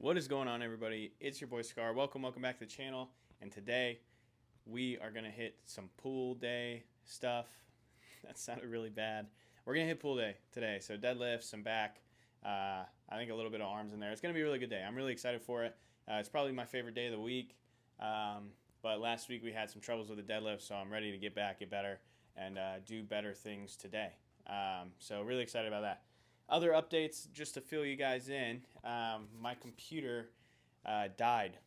What is going on, everybody? It's your boy Scar. Welcome back to the channel. And today we are gonna hit some pool day stuff. That sounded really bad. We're gonna hit pool day today. So deadlifts, some back. I think a little bit of arms in there. It's gonna be a really good day. I'm really excited for it. It's probably my favorite day of the week. But last week we had some troubles with the deadlift, so I'm ready to get back, get better, and do better things today. So really excited about that. Other updates, just to fill you guys in, my computer died,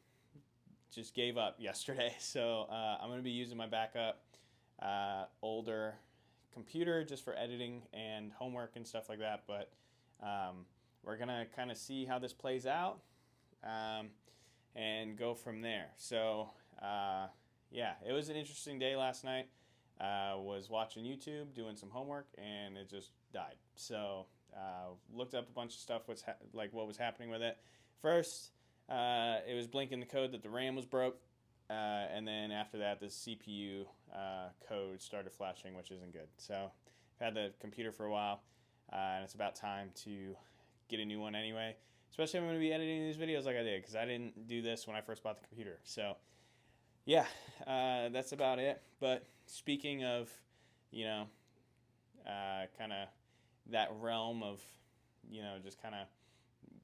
just gave up yesterday. So I'm going to be using my backup older computer just for editing and homework and stuff like that. But we're going to kind of see how this plays out and go from there. So yeah, it was an interesting day last night. Was watching YouTube, doing some homework, and it just died. So looked up a bunch of stuff, what was happening with it. First, it was blinking the code that the RAM was broke, and then after that, the CPU code started flashing, which isn't good. So I've had the computer for a while, and it's about time to get a new one anyway. Especially if I'm going to be editing these videos like I did, because I didn't do this when I first bought the computer. So yeah, that's about it. But speaking of, kind of that realm of, just kind of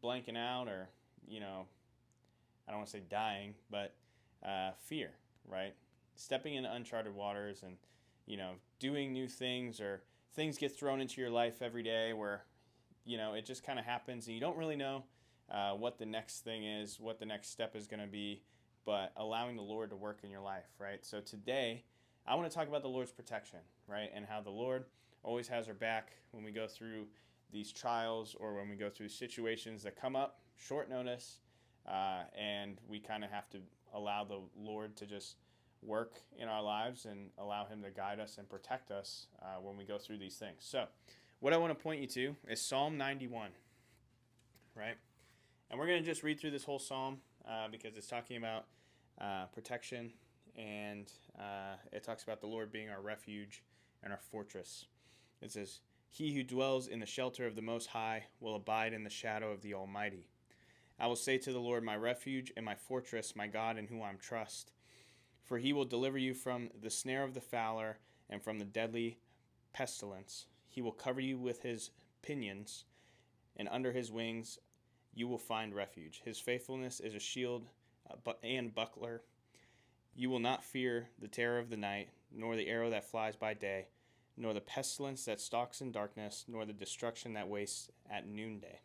blanking out or, I don't want to say dying, but fear, right? Stepping into uncharted waters and, doing new things, or things get thrown into your life every day where, it just kind of happens and you don't really know what the next thing is, what the next step is going to be, but allowing the Lord to work in your life, right? So today, I want to talk about the Lord's protection, right? And how the Lord always has our back when we go through these trials or when we go through situations that come up short notice, and we kind of have to allow the Lord to just work in our lives and allow Him to guide us and protect us when we go through these things. So what I want to point you to is Psalm 91, right? And we're going to just read through this whole psalm because it's talking about protection, and it talks about the Lord being our refuge and our fortress. It says, "He who dwells in the shelter of the Most High will abide in the shadow of the Almighty. I will say to the Lord, my refuge and my fortress, my God in whom I trust. For He will deliver you from the snare of the fowler and from the deadly pestilence. He will cover you with His pinions, and under His wings you will find refuge. His faithfulness is a shield and buckler. You will not fear the terror of the night, nor the arrow that flies by day, nor the pestilence that stalks in darkness, nor the destruction that wastes at noonday.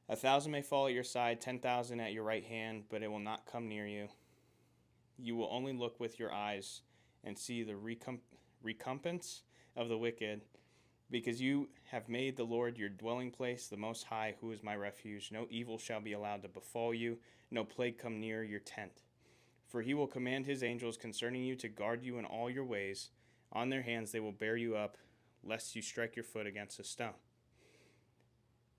1,000 may fall at your side, 10,000 at your right hand, but it will not come near you. You will only look with your eyes and see the recompense of the wicked, because you have made the Lord your dwelling place, the Most High, who is my refuge. No evil shall be allowed to befall you, no plague come near your tent. For He will command His angels concerning you to guard you in all your ways. On their hands they will bear you up, lest you strike your foot against a stone.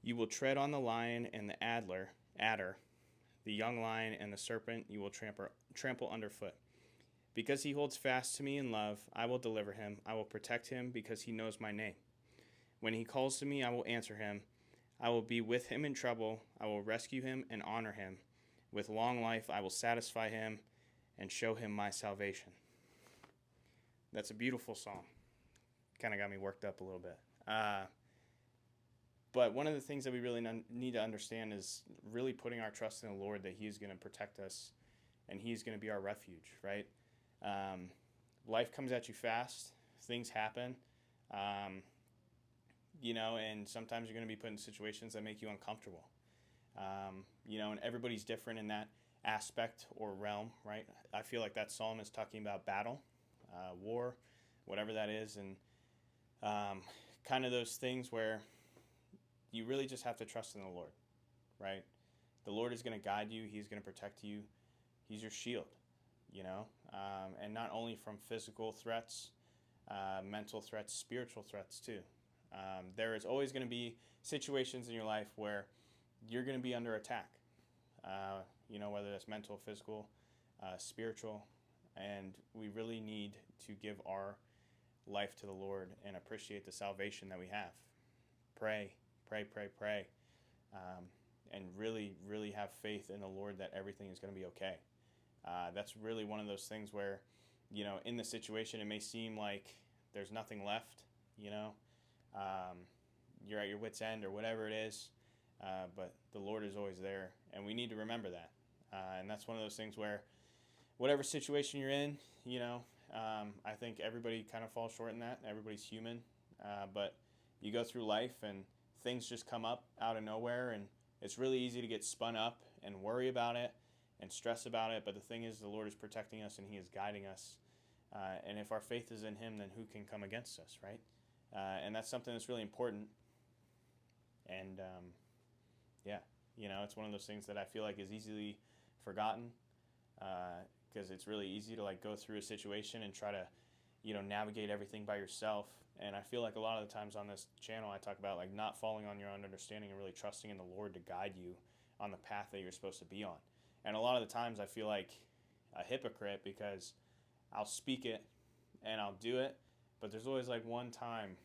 You will tread on the lion and the adder, the young lion and the serpent you will trample underfoot. Because He holds fast to me in love, I will deliver Him. I will protect Him because He knows my name. When He calls to me, I will answer Him. I will be with Him in trouble. I will rescue Him and honor Him. With long life I will satisfy Him and show Him my salvation." That's a beautiful psalm. Kind of got me worked up a little bit. But one of the things that we really need to understand is really putting our trust in the Lord, that He's going to protect us and He's going to be our refuge, right? Life comes at you fast. Things happen. And sometimes you're going to be put in situations that make you uncomfortable. And everybody's different in that aspect or realm, right? I feel like that psalm is talking about battle, war, whatever that is, and kind of those things where you really just have to trust in the Lord, right? The Lord is going to guide you. He's going to protect you. He's your shield, and not only from physical threats, mental threats, spiritual threats too. There is always going to be situations in your life where you're going to be under attack, whether that's mental, physical, spiritual, and we really need to give our life to the Lord and appreciate the salvation that we have. Pray, pray, pray, pray. and really, really have faith in the Lord that everything is going to be okay. That's really one of those things where, in the situation, it may seem like there's nothing left, you're at your wit's end or whatever it is, but the Lord is always there, and we need to remember that. And that's one of those things where whatever situation you're in, I think everybody kind of falls short in that. Everybody's human, but you go through life and things just come up out of nowhere, and it's really easy to get spun up and worry about it and stress about it. But the thing is, the Lord is protecting us and He is guiding us. And if our faith is in Him, then who can come against us, right? And that's something that's really important. And it's one of those things that I feel like is easily forgotten, because it's really easy to go through a situation and try to, navigate everything by yourself. And I feel like a lot of the times on this channel I talk about not falling on your own understanding and really trusting in the Lord to guide you on the path that you're supposed to be on. And a lot of the times I feel like a hypocrite because I'll speak it and I'll do it, but there's always one time,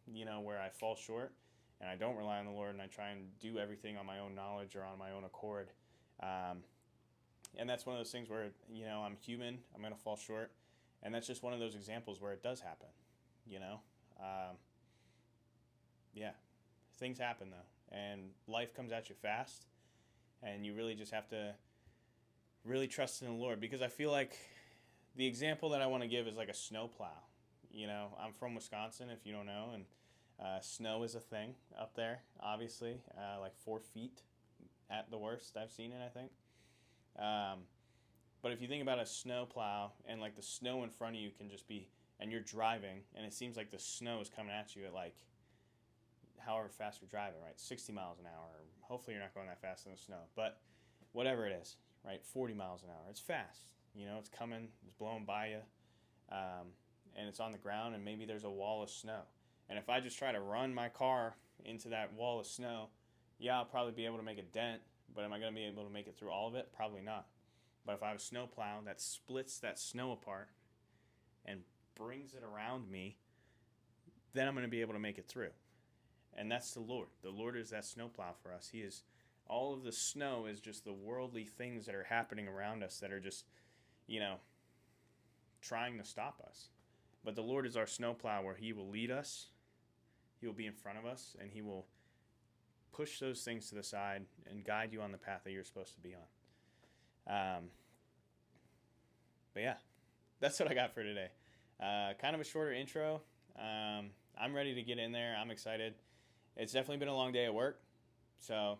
where I fall short and I don't rely on the Lord and I try and do everything on my own knowledge or on my own accord. And that's one of those things where, I'm human, I'm going to fall short. And that's just one of those examples where it does happen, Things happen though. And life comes at you fast. And you really just have to really trust in the Lord. Because I feel like the example that I want to give is like a snow plow. I'm from Wisconsin, if you don't know. And snow is a thing up there, obviously. 4 feet at the worst. I've seen it, I think. But if you think about a snow plow and the snow in front of you can just be, and you're driving and it seems like the snow is coming at you at however fast you're driving, right? 60 miles an hour. Hopefully you're not going that fast in the snow, but whatever it is, right? 40 miles an hour. It's fast. It's coming, it's blowing by you, and it's on the ground, and maybe there's a wall of snow. And if I just try to run my car into that wall of snow, I'll probably be able to make a dent, but am I going to be able to make it through all of it? Probably not. But if I have a snow plow that splits that snow apart and brings it around me, then I'm going to be able to make it through. And that's the Lord. The Lord is that snow plow for us. He is, all of the snow is just the worldly things that are happening around us that are just, trying to stop us. But the Lord is our snow plow where He will lead us, He will be in front of us, and He will push those things to the side and guide you on the path that you're supposed to be on. But yeah, that's what I got for today. Kind of a shorter intro. I'm ready to get in there. I'm excited. It's definitely been a long day at work. So,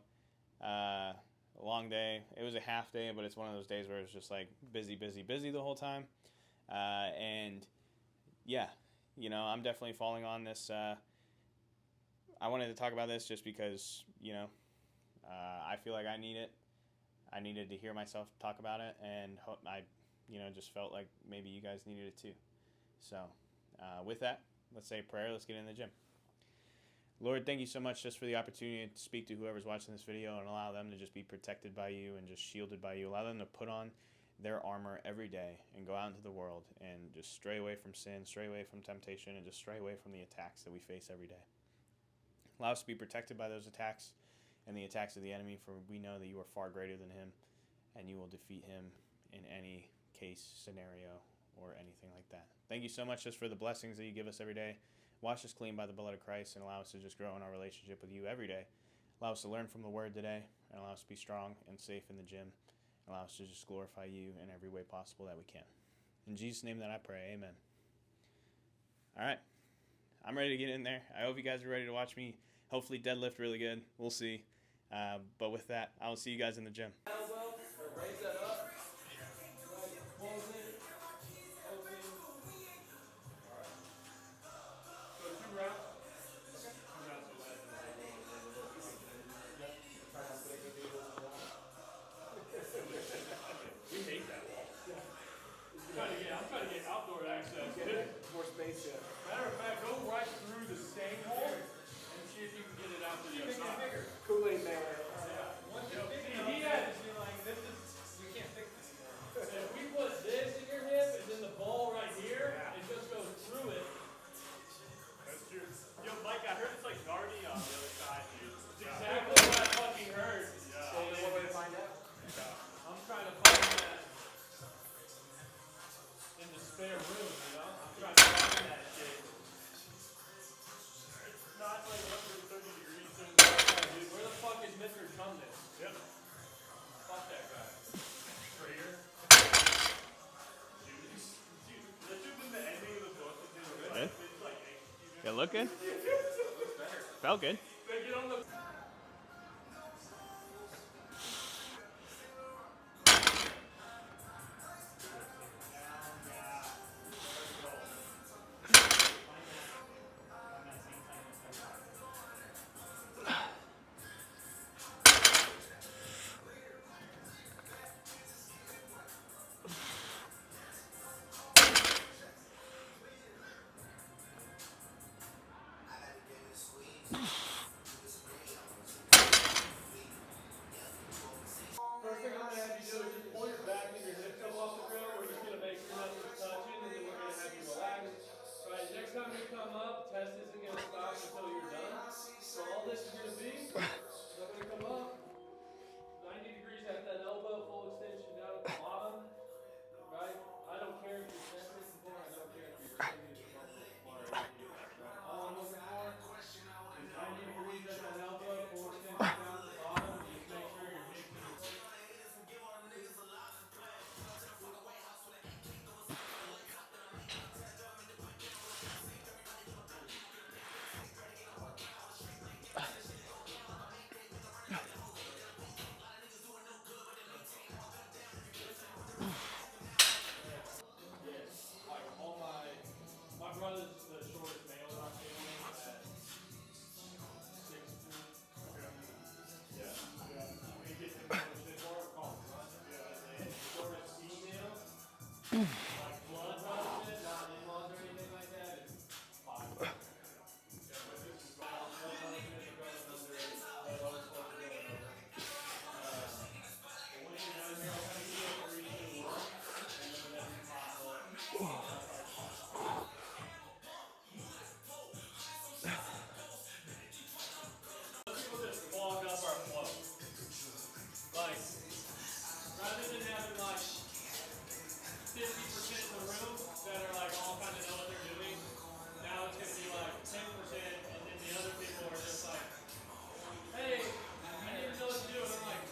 a long day. It was a half day, but it's one of those days where it's just busy, busy, busy the whole time. And yeah, I'm definitely falling on this. I wanted to talk about this just because, I feel like I need it. I needed to hear myself talk about it, and I, just felt like maybe you guys needed it too. So, with that, let's say a prayer. Let's get in the gym. Lord, thank you so much just for the opportunity to speak to whoever's watching this video and allow them to just be protected by you and just shielded by you. Allow them to put on their armor every day and go out into the world and just stray away from sin, stray away from temptation, and just stray away from the attacks that we face every day. Allow us to be protected by those attacks and the attacks of the enemy, for we know that you are far greater than him, and you will defeat him in any case, scenario, or anything like that. Thank you so much just for the blessings that you give us every day. Wash us clean by the blood of Christ and allow us to just grow in our relationship with you every day. Allow us to learn from the Word today, and allow us to be strong and safe in the gym. Allow us to just glorify you in every way possible that we can. In Jesus' name that I pray, amen. All right, I'm ready to get in there. I hope you guys are ready to watch me hopefully deadlift really good. We'll see. But with that, I will see you guys in the gym. Elbow, raise that up. Close it. Open. All right. So 2 rounds. Okay. 2 rounds of left. Yep. Try not to break the needle on the wall. We hate that wall. Yeah. I'm trying to get outdoor access. More space, yeah. Matter of fact, go right through the staying hole and see if you can get it out to the other side. Kool-Aid man. Yeah. He had, this is, we can't fix this anymore. If we put this look good? Felt good. First thing I'm gonna have you do is just pull your back and your hips up off the ground. We're just gonna make sure nothing's touching, and then we're gonna have you relax. Right, next time we come up, test isn't gonna stop until you're done. So all this is gonna be, I'm gonna come up, 90 degrees at that elbow, full extension down at the bottom. Right? I don't care if you're deadlifting more, I don't care if you're squatting for muscle or anything else, right? All I'm looking for is 90 degrees at that elbow, full extension down at the bottom, and just make sure your hips and your like all my brother's the shortest male in our family at 6'2". Yeah, yeah. He gets in so much shit for it, call him son. Yeah. And the shortest female, like blood relative, not in-laws or anything like that, is 5'4". Yeah, but this is blood relative, they're going under, the lowest ones are going over. But once you're done here, I'll kind of give you a 3, 2, 1, and then whenever you pop up, people just clog up our flow. Like, rather than having like 50% in the room that are like all kind of know what they're doing, now it's gonna be like 10%, and then the other people are just like, hey, I need to know what to do, and I'm like,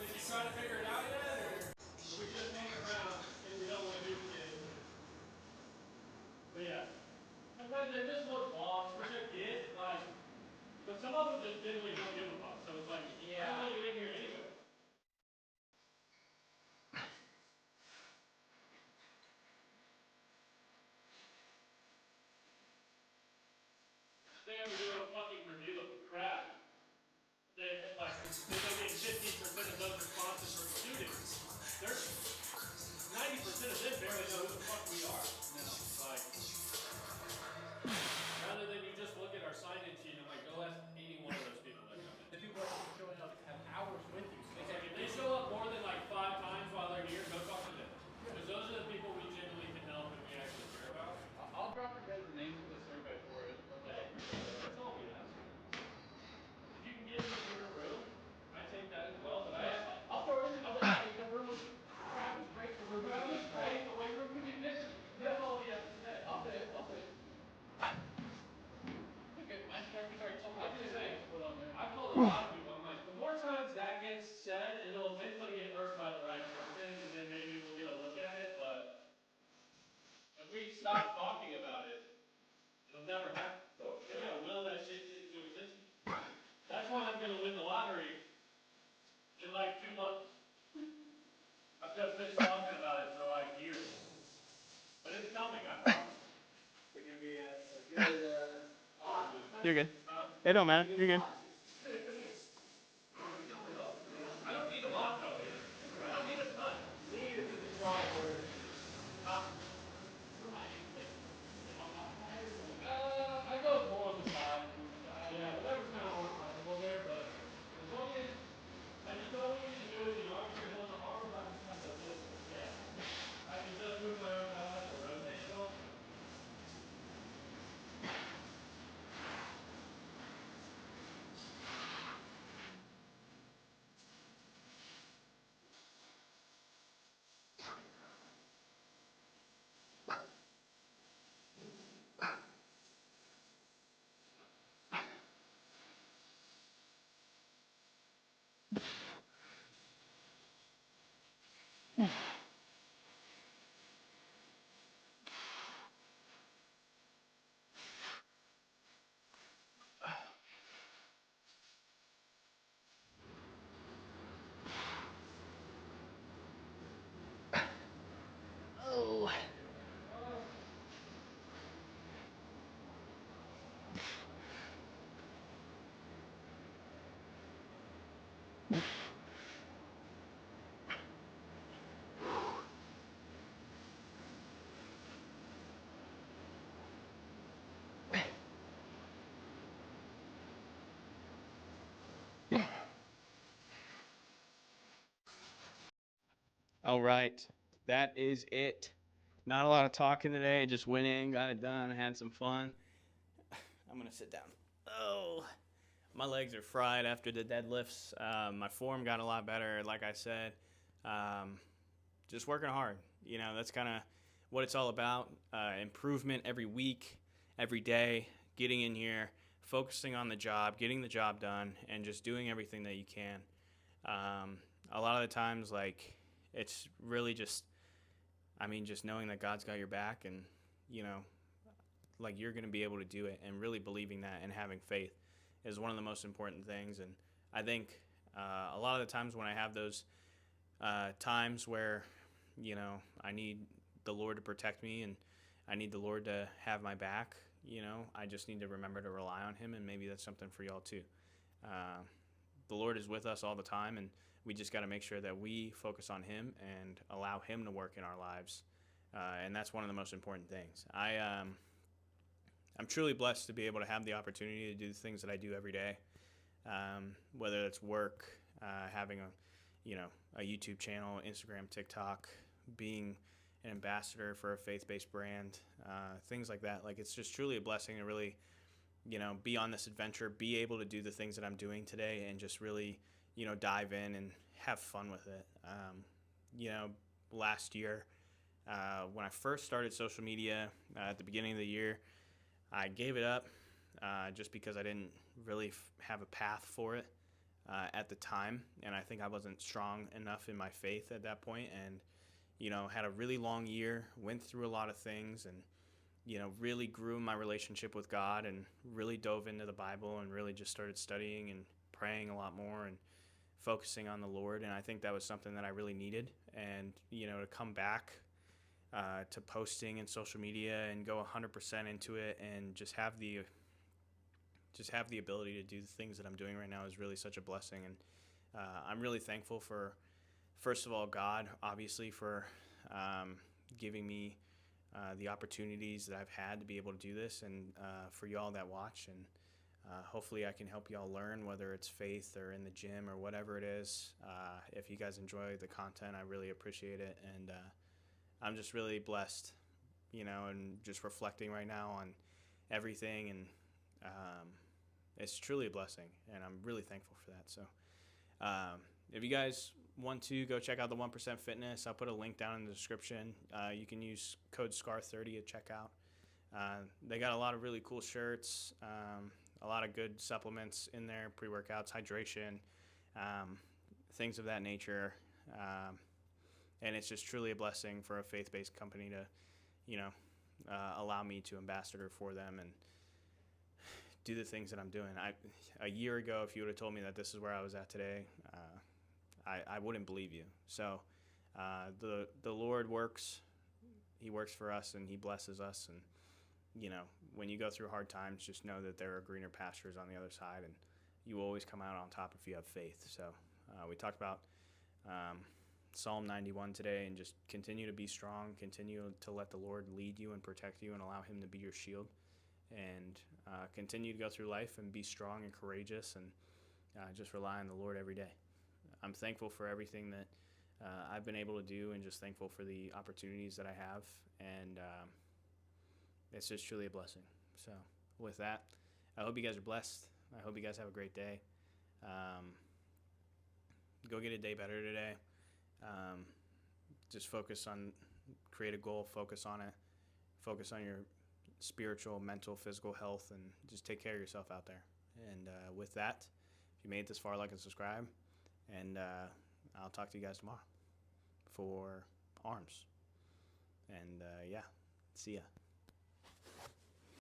did you try to figure it out yet, or we just hang around and we don't want to do shit? But yeah, sometimes they just look lost, which I get, like, but some of them just genuinely don't give a fuck, so it's like, yeah, I'm not in here anyway. They ever do a fucking review of crap, they like, if they get 15% of those responses from students, they're 90% of them barely know who the fuck we are. Like, rather than you just look at our sign-in sheet, I'm like, go ask any one of those people that come in. The people that are showing up have hours with you. So like, if they show up more than like 5 times while they're here, go talk to them. Because those are the people we genuinely can help and we actually care about. I'll drop your guys' names in the survey for it. That's all we ask. If you can get me a bigger room, I take that as well. But I'll throw it in the room. Crap is great. The room is great. The weight room can be fixed. That's all we have to say. I'll say it. I was gonna say, I've told a lot of people, I'm like, the more times that gets said, it'll eventually get heard by the right person, and then maybe we'll get a look at it, but if we stop talking about it, it'll never happen. So we gotta will that shit into existence. That's why I'm gonna win the lottery in like 2 months. I've just been talking about it for like years. But it's coming, I promise. It's gonna be a good, You're good. It don't matter. You're good. I don't need a lot though either. I don't need a ton. Need is a strong word. I go more on the side. Yeah, whatever's gonna work comfortable there, but as long as I just don't want you to do it the arms or on the arms, I just kind of this. Yeah. I can just move my arms, I don't have to rotate at all. All right. That is it. Not a lot of talking today. Just went in, got it done, had some fun. I'm going to sit down. Oh, my legs are fried after the deadlifts. My form got a lot better, like I said. Just working hard. You know, that's kind of what it's all about. Improvement every week, every day, getting in here, focusing on the job, getting the job done, and just doing everything that you can. A lot of the times, like, it's really just knowing that God's got your back and, you know, like you're going to be able to do it, and really believing that and having faith is one of the most important things. And I think a lot of the times when I have those times where, you know, I need the Lord to protect me and I need the Lord to have my back, you know, I just need to remember to rely on him, and maybe that's something for y'all too. The Lord is with us all the time, and we just got to make sure that we focus on him and allow him to work in our lives. And that's one of the most important things. I'm truly blessed to be able to have the opportunity to do the things that I do every day, whether it's work, having a YouTube channel, Instagram, TikTok, being an ambassador for a faith-based brand, things like that. Like, it's just truly a blessing to really, you know, be on this adventure, be able to do the things that I'm doing today, and just really, you know, dive in and have fun with it. You know, last year, when I first started social media at the beginning of the year, I gave it up just because I didn't really have a path for it at the time, and I think I wasn't strong enough in my faith at that point, and, you know, had a really long year, went through a lot of things, and, you know, really grew my relationship with God, and really dove into the Bible, and really just started studying and praying a lot more and focusing on the Lord. And I think that was something that I really needed. And, you know, to come back to posting and social media and go 100% into it, and just have the ability to do the things that I'm doing right now is really such a blessing. And I'm really thankful for, first of all, God, obviously, for giving me the opportunities that I've had to be able to do this, and for y'all that watch. And hopefully I can help y'all learn, whether it's faith or in the gym or whatever it is. If you guys enjoy the content, I really appreciate it. And I'm just really blessed, you know, and just reflecting right now on everything. And it's truly a blessing, and I'm really thankful for that. So if you guys want to go check out the 1% Fitness, I'll put a link down in the description. You can use code SCAR30 at checkout. They got a lot of really cool shirts, a lot of good supplements in there, pre-workouts, hydration, things of that nature. And it's just truly a blessing for a faith-based company to, you know, allow me to ambassador for them and do the things that I'm doing. A year ago, if you would have told me that this is where I was at today, I wouldn't believe you. So the Lord works. He works for us, and he blesses us. And, you know, when you go through hard times, just know that there are greener pastures on the other side, and you will always come out on top if you have faith. So we talked about Psalm 91 today, and just continue to be strong, continue to let the Lord lead you and protect you, and allow him to be your shield, and continue to go through life and be strong and courageous, and just rely on the Lord every day. I'm thankful for everything that I've been able to do, and just thankful for the opportunities that I have, and it's just truly a blessing. So with that, I hope you guys are blessed. I hope you guys have a great day. Go get a day better today. Just create a goal, focus on it, focus on your spiritual, mental, physical health, and just take care of yourself out there. And with that, if you made it this far, like and subscribe, and I'll talk to you guys tomorrow for arms. And yeah, see ya.